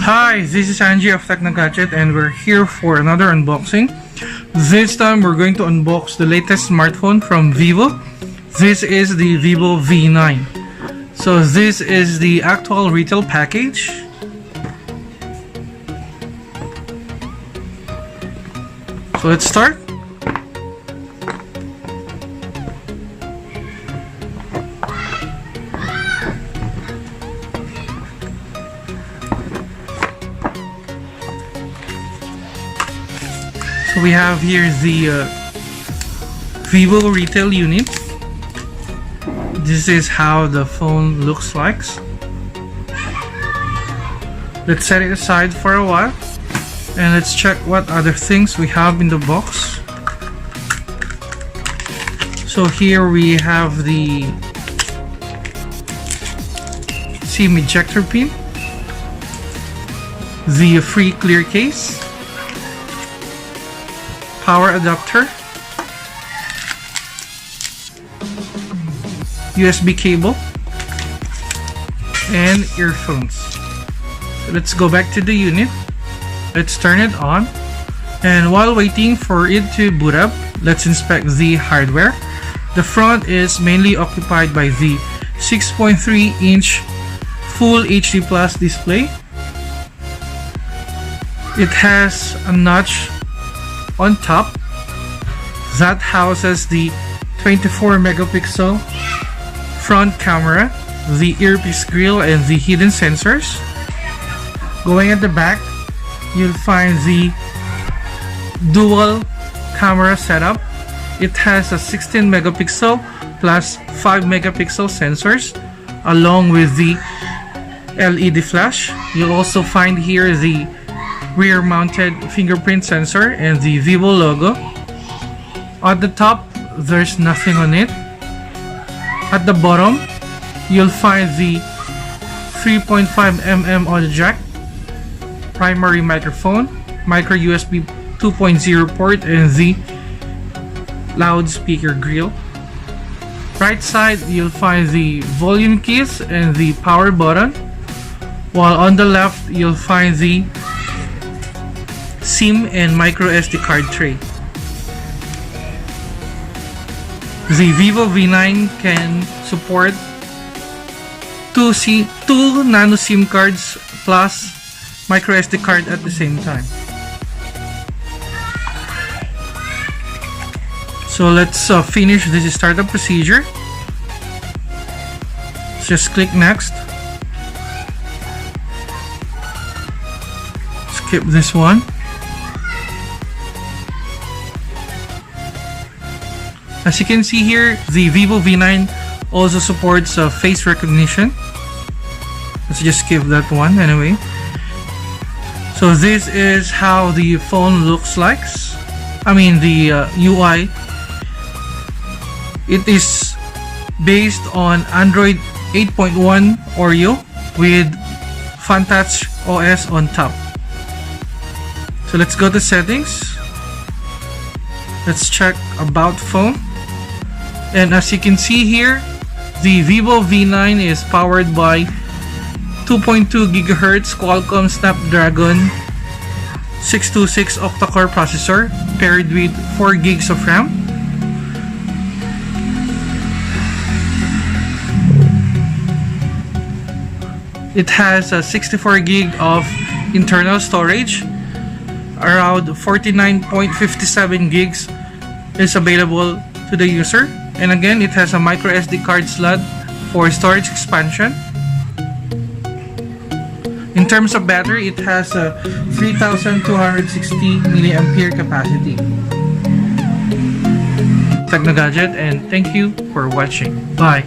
Hi, this is Angie of Technogadget and we're here for another unboxing. This time we're going to unbox the latest smartphone from Vivo. This is the Vivo V9. So this is the actual retail package. So let's start. So we have here the Vivo retail unit. This is how the phone looks like. Let's set it aside for a while and let's check what other things we have in the box. So here we have the SIM ejector pin, the free clear case, power adapter, USB cable, and earphones. So let's go back to the unit. Let's turn it on, and while waiting for it to boot up, let's inspect the hardware. The front is mainly occupied by the 6.3-inch Full HD Plus display. It has a notch on top that houses the 24 megapixel front camera, the earpiece grill, and the hidden sensors. Going at the back, you'll find the dual camera setup. It has a 16 megapixel plus 5 megapixel sensors along with the LED flash. You'll also find here the rear mounted fingerprint sensor and the Vivo logo. At the top, there's nothing on it. At the bottom, you'll find the 3.5mm audio jack, primary microphone, micro USB 2.0 port, and the loudspeaker grill. Right side, you'll find the volume keys and the power button, while on the left, you'll find the SIM and micro SD card tray. The Vivo V9 can support two nano SIM cards plus micro SD card at the same time. So let's finish this startup procedure. Just click next. Skip this one. As you can see here, the Vivo V9 also supports face recognition. Let's just skip that one anyway. So this is how the phone looks like. I mean the UI. It is based on Android 8.1 Oreo with FunTouch OS on top. So let's go to settings. Let's check about phone. And as you can see here, the Vivo V9 is powered by 2.2 GHz Qualcomm Snapdragon 626 octa-core processor paired with 4 gigs of RAM. It has a 64 gig of internal storage. Around 49.57 gigs is available to the user. And again, it has a micro SD card slot for storage expansion. In terms of battery, it has a 3260 mAh capacity. Technogadget, and thank you for watching. Bye.